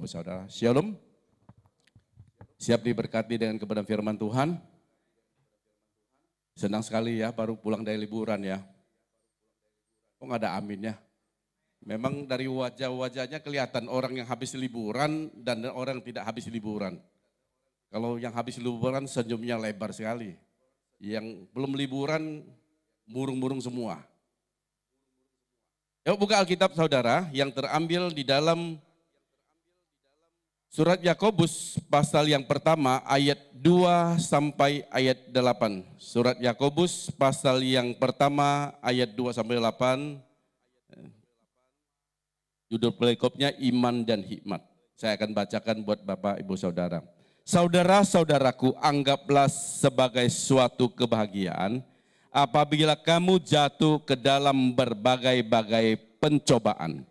Bapak Saudara. Shalom. Siap diberkati dengan kebenaran firman Tuhan. Senang sekali ya baru pulang dari liburan ya. Kok nggak ada aminnya? Memang dari wajah-wajahnya kelihatan orang yang habis liburan dan orang yang tidak habis liburan. Kalau yang habis liburan senyumnya lebar sekali. Yang belum liburan murung-murung semua. Yuk buka Alkitab saudara yang terambil di dalam surat Yakobus pasal yang pertama ayat 2 sampai ayat 8. Surat Yakobus pasal yang pertama ayat 2 sampai 8. Judul perikopnya iman dan hikmat. Saya akan bacakan buat Bapak Ibu Saudara. Saudara-saudaraku, anggaplah sebagai suatu kebahagiaan apabila kamu jatuh ke dalam berbagai-bagai pencobaan.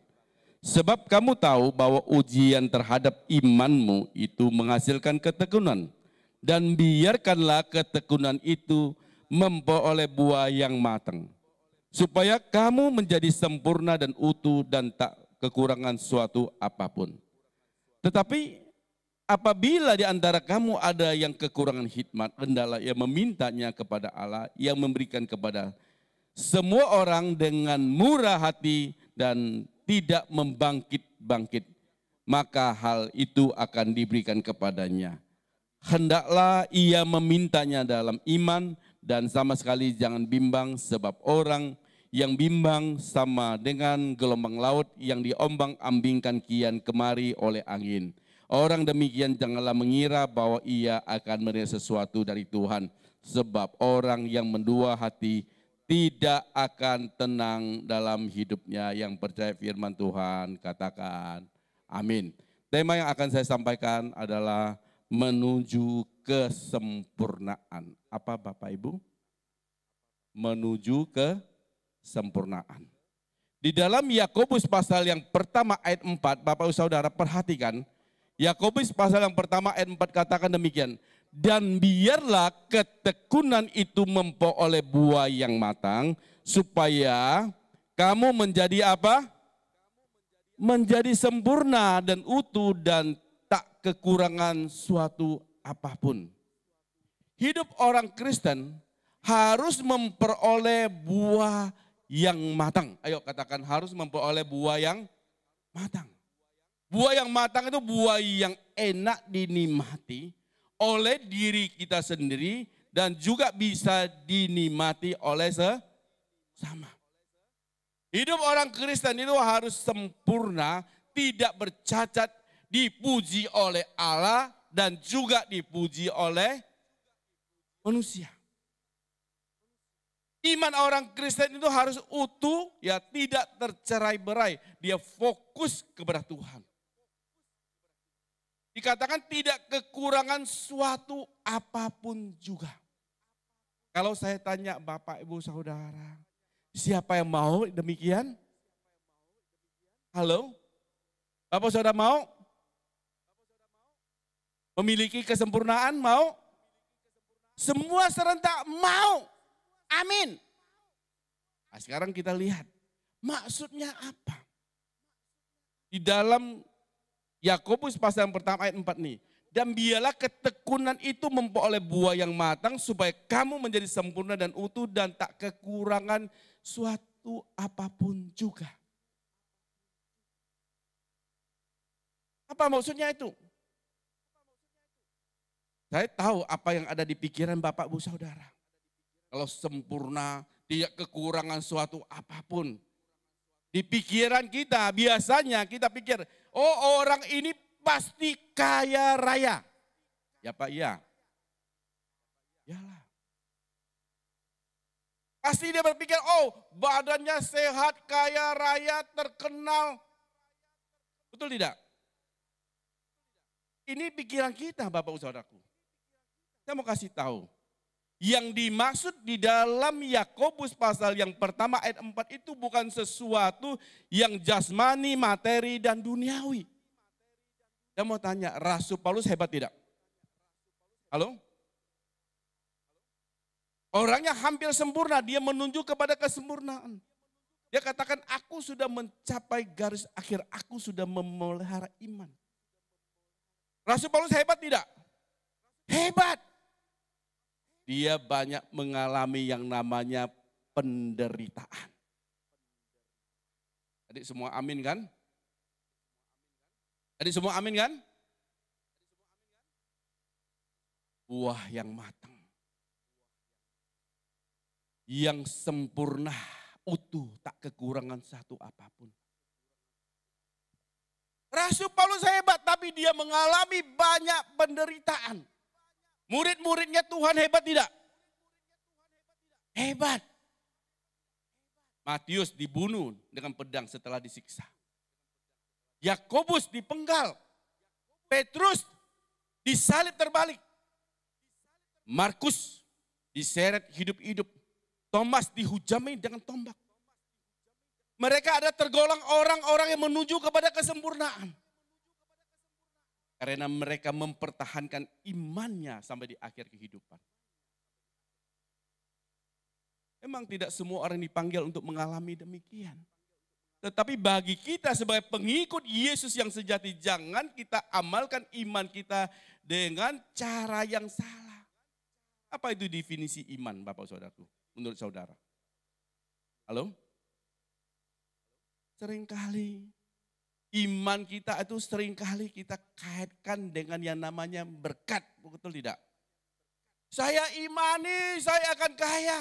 Sebab kamu tahu bahwa ujian terhadap imanmu itu menghasilkan ketekunan. Dan biarkanlah ketekunan itu memperoleh buah yang matang. Supaya kamu menjadi sempurna dan utuh dan tak kekurangan suatu apapun. Tetapi apabila di antara kamu ada yang kekurangan hikmat, hendaklah ia memintanya kepada Allah yang memberikan kepada semua orang dengan murah hati dan tidak membangkit-bangkit, maka hal itu akan diberikan kepadanya. Hendaklah ia memintanya dalam iman dan sama sekali jangan bimbang, sebab orang yang bimbang sama dengan gelombang laut yang diombang-ambingkan kian kemari oleh angin. Orang demikian janganlah mengira bahwa ia akan menerima sesuatu dari Tuhan. Sebab orang yang mendua hati tidak akan tenang dalam hidupnya. Yang percaya firman Tuhan katakan amin. Tema yang akan saya sampaikan adalah menuju kesempurnaan. Apa Bapak Ibu? Menuju kesempurnaan. Di dalam Yakobus pasal yang pertama ayat 4, Bapak Ibu Saudara perhatikan. Yakobus pasal yang pertama ayat 4 katakan demikian. Dan biarlah ketekunan itu memperoleh buah yang matang. Supaya kamu menjadi apa? Menjadi sempurna dan utuh dan tak kekurangan suatu apapun. Hidup orang Kristen harus memperoleh buah yang matang. Ayo katakan harus memperoleh buah yang matang. Buah yang matang itu buah yang enak dinikmati oleh diri kita sendiri dan juga bisa dinikmati oleh sesama. Hidup orang Kristen itu harus sempurna, tidak bercacat, dipuji oleh Allah dan juga dipuji oleh manusia. Iman orang Kristen itu harus utuh, ya tidak tercerai-berai. Dia fokus kepada Tuhan. Dikatakan tidak kekurangan suatu apapun juga. Kalau saya tanya Bapak Ibu Saudara, siapa yang mau demikian? Halo? Bapak Saudara mau? Memiliki kesempurnaan mau? Semua serentak mau. Amin. Nah, sekarang kita lihat maksudnya apa. Di dalam Yakobus pasal yang pertama ayat 4 nih. Dan biarlah ketekunan itu memperoleh buah yang matang supaya kamu menjadi sempurna dan utuh dan tak kekurangan suatu apapun juga. Apa maksudnya itu? Saya tahu apa yang ada di pikiran Bapak Ibu Saudara. Kalau sempurna, tidak kekurangan suatu apapun. Di pikiran kita, biasanya kita pikir, oh orang ini pasti kaya raya. Ya Pak, iya. Yalah. Pasti dia berpikir, oh badannya sehat, kaya raya, terkenal. Betul tidak? Ini pikiran kita Bapak Saudaraku. Saya mau kasih tahu. Yang dimaksud di dalam Yakobus pasal yang pertama ayat 4 itu bukan sesuatu yang jasmani, materi, dan duniawi. Saya mau tanya, Rasul Paulus hebat tidak? Halo? Orangnya hampir sempurna, dia menuju kepada kesempurnaan. Dia katakan, aku sudah mencapai garis akhir, aku sudah memelihara iman. Rasul Paulus hebat tidak? Hebat. Dia banyak mengalami yang namanya penderitaan. Adik semua amin kan? Adik semua amin kan? Buah yang matang. Yang sempurna, utuh, tak kekurangan satu apapun. Rasul Paulus hebat, tapi dia mengalami banyak penderitaan. Murid-muridnya Tuhan hebat tidak? Hebat. Matius dibunuh dengan pedang setelah disiksa. Yakobus dipenggal. Petrus disalib terbalik. Markus diseret hidup-hidup. Thomas dihujami dengan tombak. Mereka ada tergolong orang-orang yang menuju kepada kesempurnaan. Karena mereka mempertahankan imannya sampai di akhir kehidupan. Memang tidak semua orang dipanggil untuk mengalami demikian. Tetapi bagi kita sebagai pengikut Yesus yang sejati, jangan kita amalkan iman kita dengan cara yang salah. Apa itu definisi iman, Bapak Saudaraku, menurut saudara? Halo? Seringkali iman kita itu seringkali kita kaitkan dengan yang namanya berkat, betul tidak? Saya imani, saya akan kaya.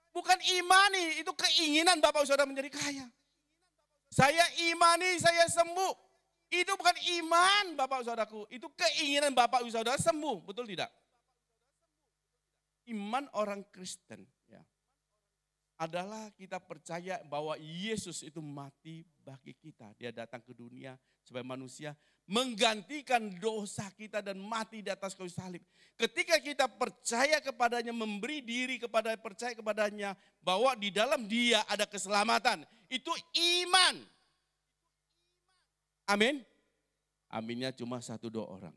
Bukan imani, itu keinginan Bapak Saudara menjadi kaya. Saya imani, saya sembuh. Itu bukan iman Bapak Saudaraku, itu keinginan Bapak Saudara sembuh, betul tidak? Iman orang Kristen ya, adalah kita percaya bahwa Yesus itu mati bagi kita. Dia datang ke dunia sebagai manusia, menggantikan dosa kita dan mati di atas kayu salib. Ketika kita percaya kepadanya, memberi diri kepada percaya kepadanya, bahwa di dalam dia ada keselamatan. Itu iman. Amin. Aminnya cuma 1-2 orang.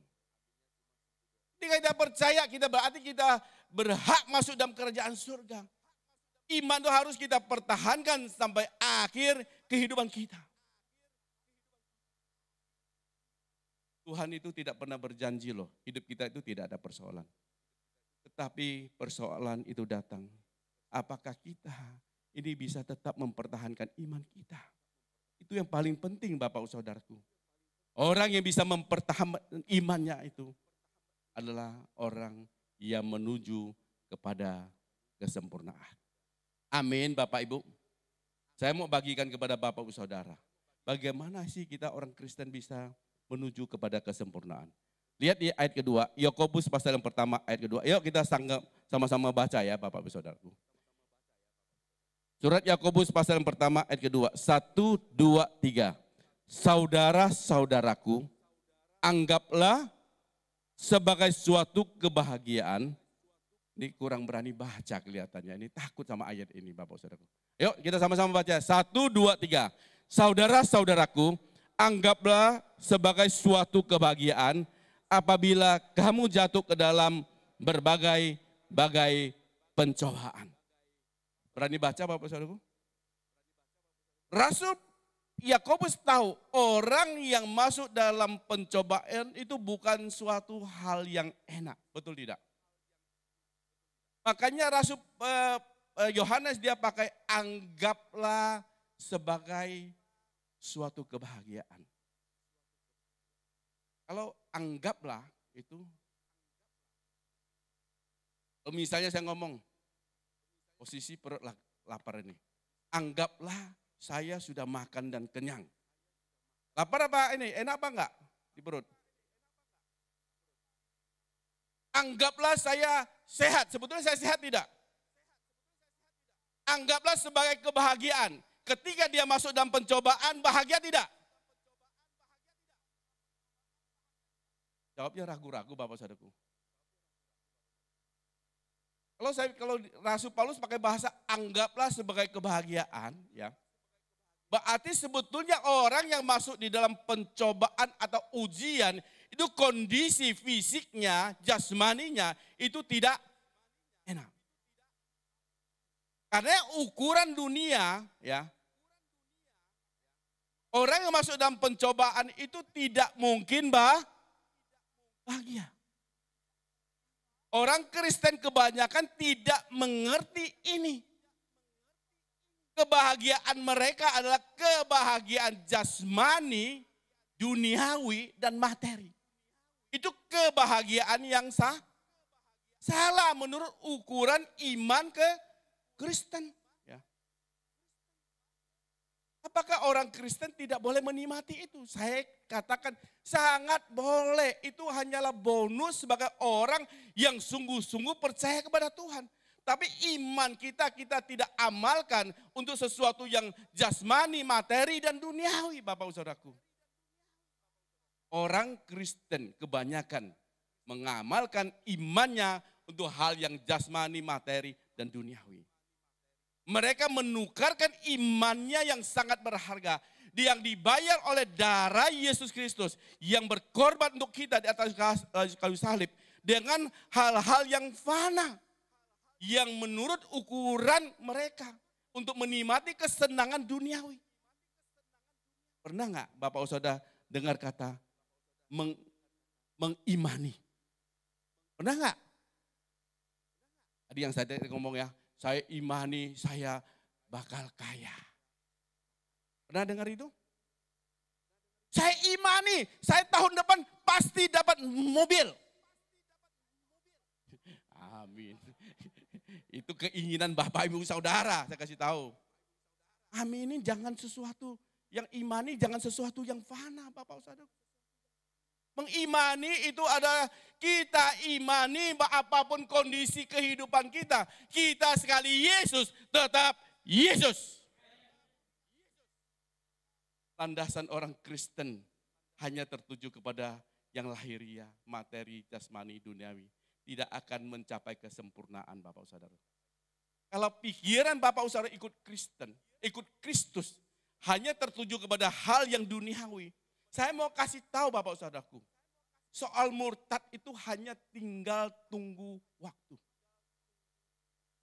Ketika kita percaya, kita berarti kita berhak masuk dalam kerajaan surga. Iman itu harus kita pertahankan sampai akhir kehidupan kita. Tuhan itu tidak pernah berjanji loh, hidup kita itu tidak ada persoalan. Tetapi persoalan itu datang. Apakah kita ini bisa tetap mempertahankan iman kita? Itu yang paling penting Bapak Saudaraku. Orang yang bisa mempertahankan imannya itu adalah orang yang menuju kepada kesempurnaan. Amin Bapak Ibu. Saya mau bagikan kepada Bapak Ibu Saudara. Bagaimana sih kita orang Kristen bisa menuju kepada kesempurnaan? Lihat di ayat kedua, Yakobus pasal yang pertama ayat kedua. Yuk kita sama-sama baca ya Bapak Ibu Saudaraku. Surat Yakobus pasal yang pertama ayat kedua. 1, 2, 3. Saudara-saudaraku, anggaplah sebagai suatu kebahagiaan. Ini kurang berani baca kelihatannya. Ini takut sama ayat ini Bapak Saudaraku. Yuk kita sama-sama baca. 1, 2, 3. Saudara-saudaraku, anggaplah sebagai suatu kebahagiaan apabila kamu jatuh ke dalam berbagai pencobaan. Berani baca Bapak Saudaraku? Rasul Yakobus tahu orang yang masuk dalam pencobaan itu bukan suatu hal yang enak. Betul tidak? Makanya Rasul Yohanes dia pakai anggaplah sebagai suatu kebahagiaan. Kalau anggaplah itu, misalnya saya ngomong, posisi perut lapar ini. Anggaplah saya sudah makan dan kenyang. Lapar apa ini? Enak apa enggak di perut? Anggaplah saya sehat. Sebetulnya saya sehat tidak? Anggaplah sebagai kebahagiaan. Ketika dia masuk dalam pencobaan, bahagia tidak? Jawabnya ragu-ragu Bapak Saudaraku. Kalau Rasul Paulus pakai bahasa anggaplah sebagai kebahagiaan, ya. Berarti sebetulnya orang yang masuk di dalam pencobaan atau ujian, itu kondisi fisiknya, jasmaninya itu tidak enak. Karena ukuran dunia, ya, orang yang masuk dalam pencobaan itu tidak mungkin bahagia. Orang Kristen kebanyakan tidak mengerti ini. Kebahagiaan mereka adalah kebahagiaan jasmani, duniawi, dan materi. Itu kebahagiaan yang salah menurut ukuran iman ke Kristen. Ya. Apakah orang Kristen tidak boleh menikmati itu? Saya katakan sangat boleh. Itu hanyalah bonus sebagai orang yang sungguh-sungguh percaya kepada Tuhan. Tapi iman kita tidak amalkan untuk sesuatu yang jasmani, materi, dan duniawi, Bapak Saudaraku. Orang Kristen kebanyakan mengamalkan imannya untuk hal yang jasmani, materi, dan duniawi. Mereka menukarkan imannya yang sangat berharga, yang dibayar oleh darah Yesus Kristus, yang berkorban untuk kita di atas kayu salib, dengan hal-hal yang fana, yang menurut ukuran mereka untuk menikmati kesenangan duniawi. Pernah nggak Bapak Saudara dengar kata mengimani? Pernah nggak? Tadi yang saya ngomong ya, saya imani saya bakal kaya. Pernah dengar itu? Saya imani, saya tahun depan pasti dapat mobil. Amin. Itu keinginan Bapak Ibu Saudara, saya kasih tahu. Aminin jangan sesuatu yang imani, jangan sesuatu yang fana, Bapak Saudara. Mengimani itu adalah kita imani apapun kondisi kehidupan kita. Kita sekali Yesus, tetap Yesus. Landasan orang Kristen hanya tertuju kepada yang lahiriah, materi, jasmani, duniawi. Tidak akan mencapai kesempurnaan Bapak Saudara. Kalau pikiran Bapak Saudara ikut Kristen, ikut Kristus, hanya tertuju kepada hal yang duniawi. Saya mau kasih tahu Bapak Saudaraku, soal murtad itu hanya tinggal tunggu waktu.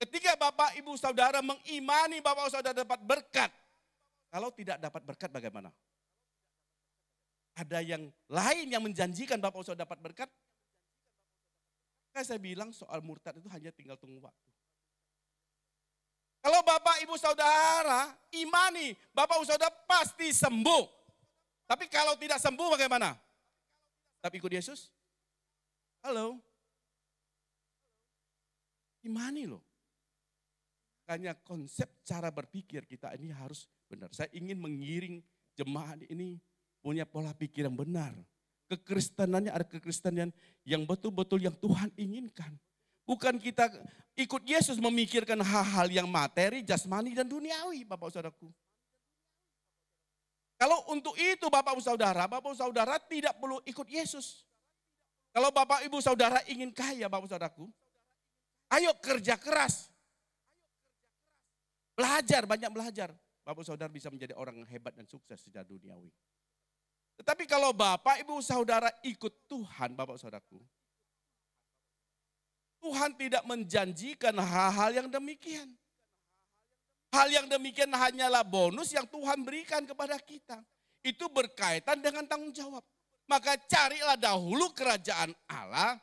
Ketika Bapak Ibu Saudara mengimani Bapak Saudara dapat berkat, kalau tidak dapat berkat bagaimana? Ada yang lain yang menjanjikan Bapak Saudara dapat berkat? Saya bilang soal murtad itu hanya tinggal tunggu waktu. Kalau Bapak Ibu Saudara imani, Bapak Ibu Saudara pasti sembuh. Tapi kalau tidak sembuh bagaimana? Tapi ikut Yesus? Halo? Imani loh. Makanya konsep cara berpikir kita ini harus benar. Saya ingin mengiring jemaat ini punya pola pikir yang benar. Kekristenannya ada kekristenan yang betul-betul yang Tuhan inginkan. Bukan kita ikut Yesus memikirkan hal-hal yang materi, jasmani, dan duniawi, Bapak Saudaraku. Kalau untuk itu Bapak Saudara tidak perlu ikut Yesus. Kalau Bapak Ibu Saudara ingin kaya, Bapak Saudaraku, ayo kerja keras. Belajar, banyak belajar. Bapak Saudara bisa menjadi orang yang hebat dan sukses secara duniawi. Tetapi kalau Bapak Ibu Saudara ikut Tuhan, Bapak Saudaraku, Tuhan tidak menjanjikan hal-hal yang demikian. Hal yang demikian hanyalah bonus yang Tuhan berikan kepada kita. Itu berkaitan dengan tanggung jawab. Maka carilah dahulu kerajaan Allah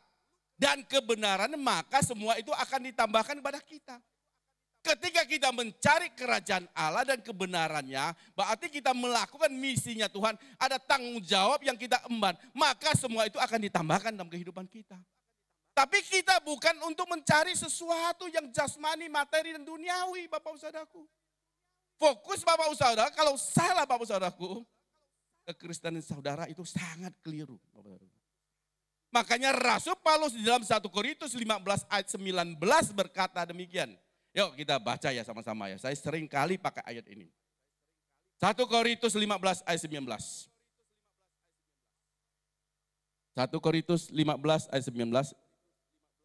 dan kebenaran, maka semua itu akan ditambahkan kepada kita. Ketika kita mencari kerajaan Allah dan kebenarannya, berarti kita melakukan misinya Tuhan, ada tanggung jawab yang kita emban, maka semua itu akan ditambahkan dalam kehidupan kita. Tapi kita bukan untuk mencari sesuatu yang jasmani, materi, dan duniawi, Bapak Saudaraku. Fokus Bapak Saudara, kalau salah Bapak Saudaraku, kekristenan saudara itu sangat keliru. Makanya Rasul Paulus di dalam 1 Korintus 15 ayat 19 berkata demikian. Yuk kita baca ya sama-sama ya. Saya sering kali pakai ayat ini. 1 Korintus 15 ayat 19. 1 Korintus 15 ayat 19.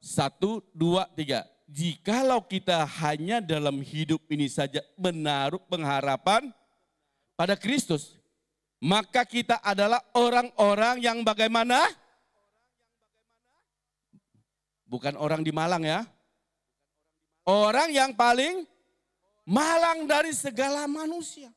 1, 2, 3. Jikalau kita hanya dalam hidup ini saja menaruh pengharapan pada Kristus, maka kita adalah orang-orang yang bagaimana? Bukan orang di Malang ya. Orang yang paling malang dari segala manusia.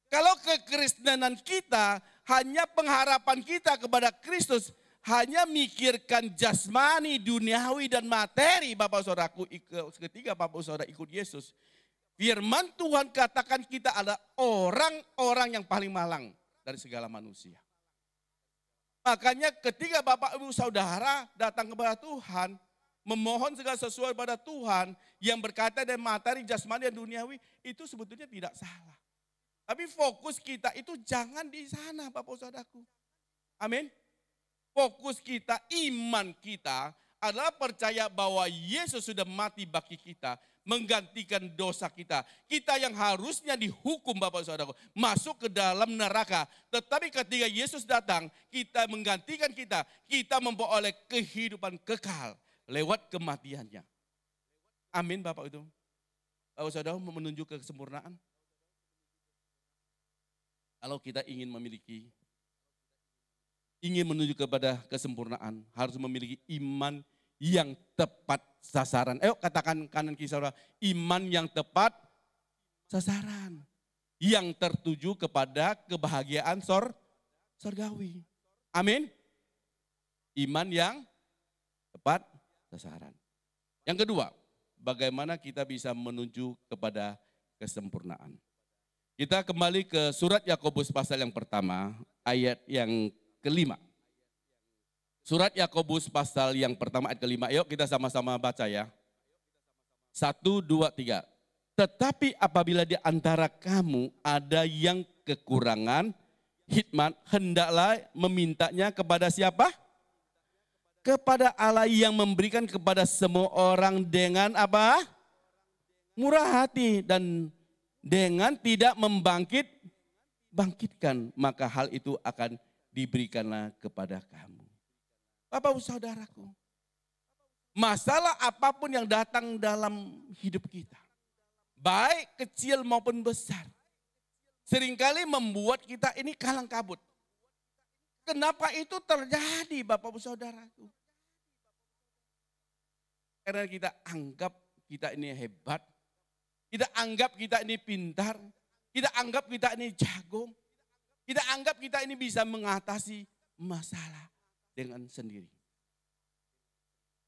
Kalau kekristenan kita hanya pengharapan kita kepada Kristus, hanya mikirkan jasmani, duniawi dan materi Bapak Saudaraku, ketika Bapak Saudara ikut Yesus, firman Tuhan katakan kita adalah orang-orang yang paling malang dari segala manusia. Makanya ketika Bapak Ibu Saudara datang kepada Tuhan, memohon segala sesuatu pada Tuhan yang berkaitan dengan materi, jasmani dan duniawi, itu sebetulnya tidak salah. Tapi fokus kita itu jangan di sana Bapak Saudaraku. Amin. Fokus kita, iman kita adalah percaya bahwa Yesus sudah mati bagi kita, menggantikan dosa kita. Kita yang harusnya dihukum Bapak Saudaraku, masuk ke dalam neraka. Tetapi ketika Yesus datang, kita menggantikan kita memperoleh kehidupan kekal lewat kematiannya. Amin Bapak itu. Bapak Saudara menuju ke kesempurnaan. Kalau kita ingin menuju kepada kesempurnaan, harus memiliki iman yang tepat sasaran. Ayo katakan kanan kiri saudara, iman yang tepat sasaran. Yang tertuju kepada kebahagiaan surgawi. Amin. Iman yang tepat sasaran. Yang kedua, bagaimana kita bisa menuju kepada kesempurnaan. Kita kembali ke surat Yakobus pasal yang pertama, ayat yang kelima. Surat Yakobus pasal yang pertama ayat kelima. Yuk kita sama-sama baca ya. 1, 2, 3. Tetapi apabila di antara kamu ada yang kekurangan hikmat, hendaklah memintanya kepada siapa? Kepada Allah yang memberikan kepada semua orang dengan apa? Murah hati dan dengan tidak bangkitkan, maka hal itu akan diberikanlah kepada kamu. Bapak Saudaraku, masalah apapun yang datang dalam hidup kita, baik kecil maupun besar, seringkali membuat kita ini kalang kabut. Kenapa itu terjadi Bapak Saudaraku? Karena kita anggap kita ini hebat, kita anggap kita ini pintar, kita anggap kita ini jago, kita anggap kita ini bisa mengatasi masalah dengan sendiri.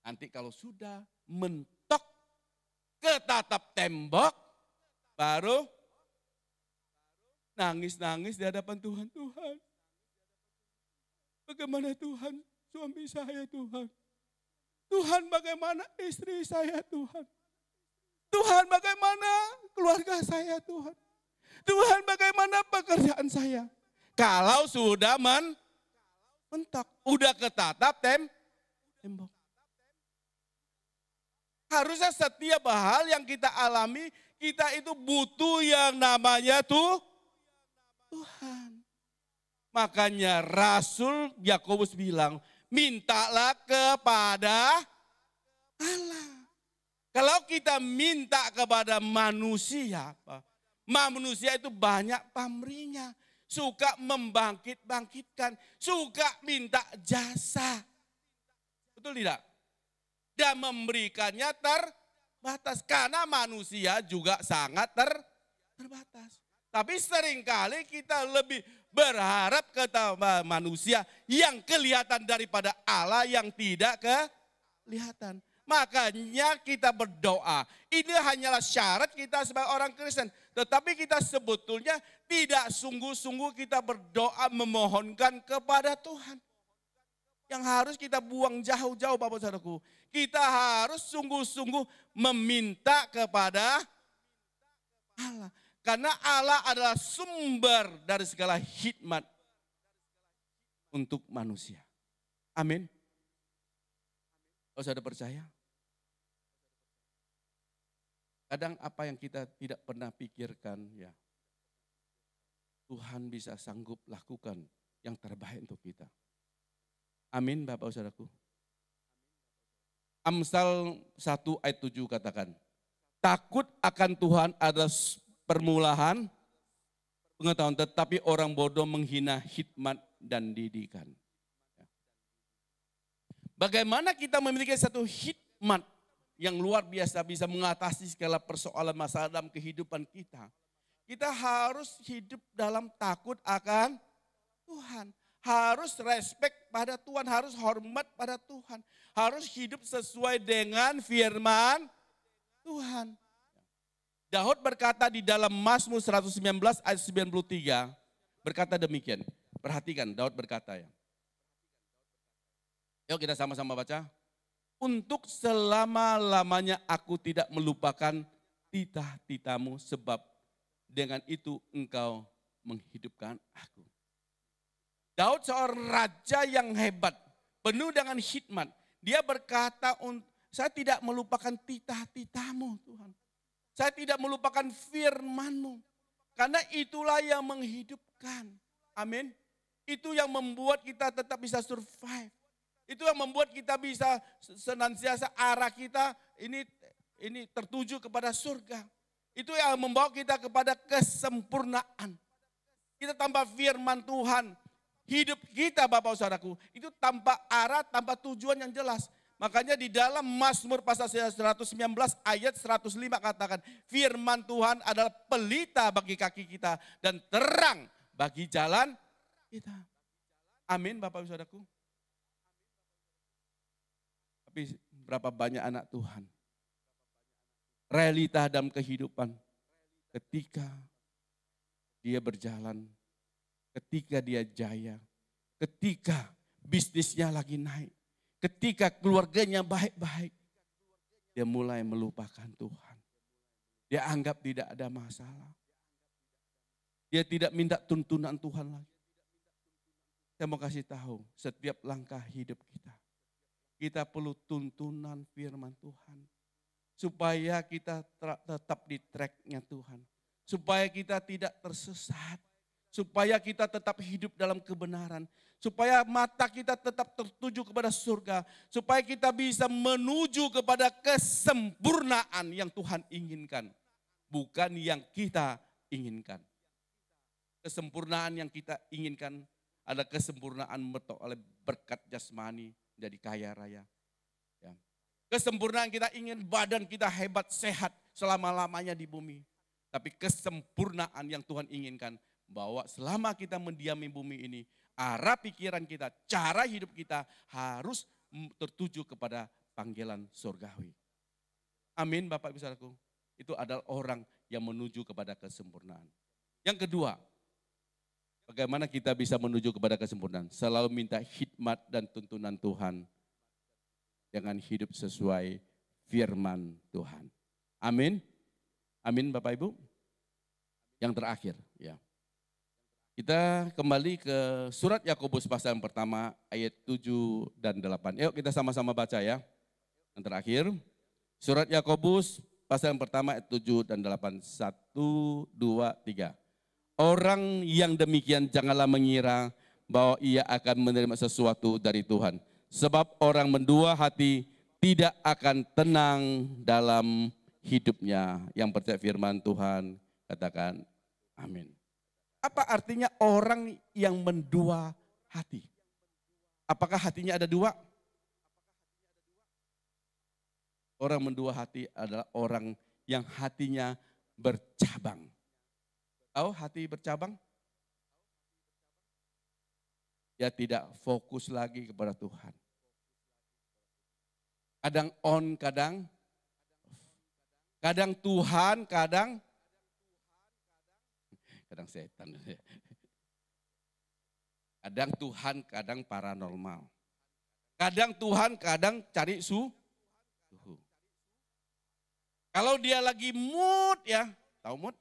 Nanti kalau sudah mentok ke tatap tembok, baru nangis-nangis di hadapan Tuhan. Tuhan, bagaimana Tuhan suami saya Tuhan? Tuhan bagaimana istri saya Tuhan? Tuhan bagaimana keluarga saya Tuhan? Tuhan bagaimana pekerjaan saya? Kalau sudah mentok, udah ketatap tembok. Harusnya setiap hal yang kita alami, kita itu butuh yang namanya Tuhan. Makanya Rasul Yakobus bilang, mintalah kepada Allah. Kalau kita minta kepada manusia, manusia itu banyak pamrihnya. Suka membangkitkan, suka minta jasa. Betul tidak? Dan memberikannya terbatas. Karena manusia juga sangat terbatas. Tapi seringkali kita lebih berharap kepada manusia yang kelihatan daripada Allah yang tidak kelihatan. Makanya kita berdoa. Ini hanyalah syarat kita sebagai orang Kristen. Tetapi kita sebetulnya tidak sungguh-sungguh kita berdoa memohonkan kepada Tuhan. Yang harus kita buang jauh-jauh Bapak Saudaraku. Kita harus sungguh-sungguh meminta kepada Allah. Karena Allah adalah sumber dari segala hikmat untuk manusia. Amin. Kalau saudara percaya? Kadang apa yang kita tidak pernah pikirkan ya, Tuhan bisa sanggup lakukan yang terbaik untuk kita. Amin Bapak Saudaraku. Amsal 1 ayat 7 katakan, takut akan Tuhan adalah permulaan pengetahuan, tetapi orang bodoh menghina hikmat dan didikan. Bagaimana kita memiliki satu hikmat yang luar biasa bisa mengatasi segala persoalan masalah dalam kehidupan kita. Kita harus hidup dalam takut akan Tuhan. harus respect pada Tuhan, harus hormat pada Tuhan. Harus hidup sesuai dengan firman Tuhan. Daud berkata di dalam Mazmur 119 ayat 93, berkata demikian. Perhatikan, Daud berkata ya. Yuk kita sama-sama baca. Untuk selama-lamanya aku tidak melupakan titah-titahmu, sebab dengan itu engkau menghidupkan aku. Daud seorang raja yang hebat, penuh dengan hikmat. Dia berkata, saya tidak melupakan titah-titahmu Tuhan. Saya tidak melupakan firman-Mu. Karena itulah yang menghidupkan. Amin. Itu yang membuat kita tetap bisa survive. Itu yang membuat kita bisa senantiasa arah kita ini tertuju kepada surga. Itu yang membawa kita kepada kesempurnaan. Kita tanpa firman Tuhan, hidup kita Bapak Saudaraku, itu tanpa arah, tanpa tujuan yang jelas. Makanya di dalam Mazmur pasal 119 ayat 105 katakan, firman Tuhan adalah pelita bagi kaki kita dan terang bagi jalan kita. Amin Bapak Saudaraku. Tapi berapa banyak anak Tuhan, realita dalam kehidupan ketika dia berjalan, ketika dia jaya, ketika bisnisnya lagi naik, ketika keluarganya baik-baik, dia mulai melupakan Tuhan. Dia anggap tidak ada masalah. Dia tidak minta tuntunan Tuhan lagi. Saya mau kasih tahu, setiap langkah hidup kita perlu tuntunan firman Tuhan. Supaya kita tetap di tracknya Tuhan. Supaya kita tidak tersesat. Supaya kita tetap hidup dalam kebenaran. Supaya mata kita tetap tertuju kepada surga. Supaya kita bisa menuju kepada kesempurnaan yang Tuhan inginkan. Bukan yang kita inginkan. Kesempurnaan yang kita inginkan adalah kesempurnaan oleh berkat jasmani, jadi kaya raya. Ya. Kesempurnaan kita ingin badan kita hebat, sehat selama-lamanya di bumi. Tapi kesempurnaan yang Tuhan inginkan, bahwa selama kita mendiami bumi ini, arah pikiran kita, cara hidup kita harus tertuju kepada panggilan surgawi. Amin Bapak Ibu Saudaraku. Itu adalah orang yang menuju kepada kesempurnaan. Yang kedua, bagaimana kita bisa menuju kepada kesempurnaan? Selalu minta hikmat dan tuntunan Tuhan. Jangan hidup sesuai firman Tuhan. Amin. Amin Bapak Ibu. Yang terakhir ya. Kita kembali ke surat Yakobus pasal yang pertama ayat 7 dan 8. Yuk kita sama-sama baca ya. Yang terakhir. Surat Yakobus pasal yang pertama ayat 7 dan 8. 1, 2, 3. Orang yang demikian janganlah mengira bahwa ia akan menerima sesuatu dari Tuhan. Sebab orang mendua hati tidak akan tenang dalam hidupnya. Yang percaya firman Tuhan katakan amin. Apa artinya orang yang mendua hati? Apakah hatinya ada dua? Orang mendua hati adalah orang yang hatinya bercabang. Tahu hati bercabang? Dia tidak fokus lagi kepada Tuhan. Kadang on, kadang off. Kadang Tuhan, kadang setan. Kadang Tuhan, kadang paranormal. Kadang Tuhan, kadang cari suhu. Kalau dia lagi mood ya, tahu mood?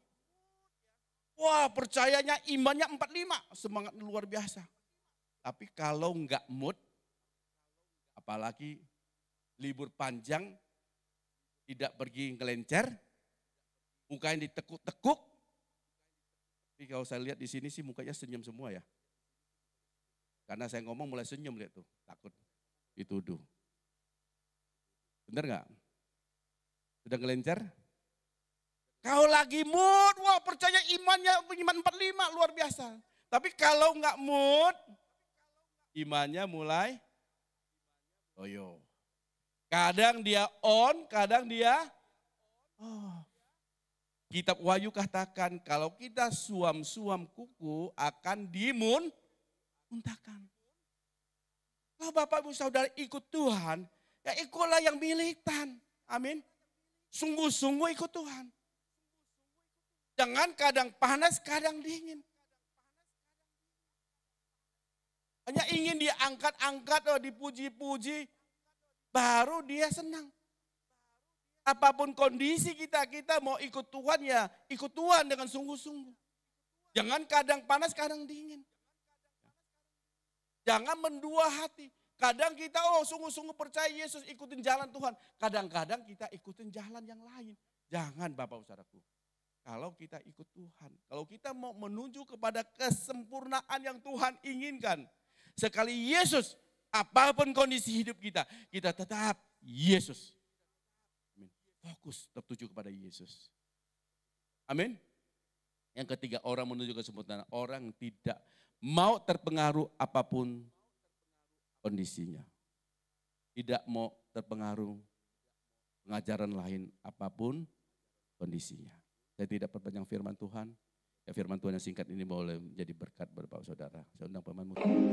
Wah percayanya imannya 45, semangat luar biasa. Tapi kalau enggak mood, apalagi libur panjang, tidak pergi ngelencer, mukanya ditekuk-tekuk. Tapi kalau saya lihat di sini sih mukanya senyum semua ya. Karena saya ngomong mulai senyum lihat tuh, takut dituduh. Bener enggak? Sudah ngelencer? Kau lagi mood, wah percaya iman 45 luar biasa. Tapi kalau enggak mood, imannya mulai loyo. Kadang dia on, kadang dia off. Kitab Wahyu katakan kalau kita suam-suam kuku akan muntahkan. Kalau Bapak Ibu Saudara ikut Tuhan, ya ikutlah yang militan. Amin. Sungguh-sungguh ikut Tuhan. Jangan kadang panas, kadang dingin. Hanya ingin diangkat-angkat, dipuji-puji, baru dia senang. Apapun kondisi kita mau ikut Tuhan ya, ikut Tuhan dengan sungguh-sungguh. Jangan kadang panas, kadang dingin. Jangan mendua hati. Kadang kita sungguh-sungguh percaya Yesus, ikutin jalan Tuhan. Kadang-kadang kita ikutin jalan yang lain. Jangan Bapak Saudaraku. Kalau kita ikut Tuhan, kalau kita mau menuju kepada kesempurnaan yang Tuhan inginkan. Sekali Yesus, apapun kondisi hidup kita tetap Yesus. Amin. Fokus tertuju kepada Yesus. Amin. Yang ketiga, orang menuju kesempurnaan. Orang tidak mau terpengaruh apapun kondisinya. Tidak mau terpengaruh pengajaran lain apapun kondisinya. Saya tidak perpanjang firman Tuhan. Ya, firman Tuhan yang singkat ini boleh menjadi berkat buat Bapak Saudara. Saya undang pemain musik.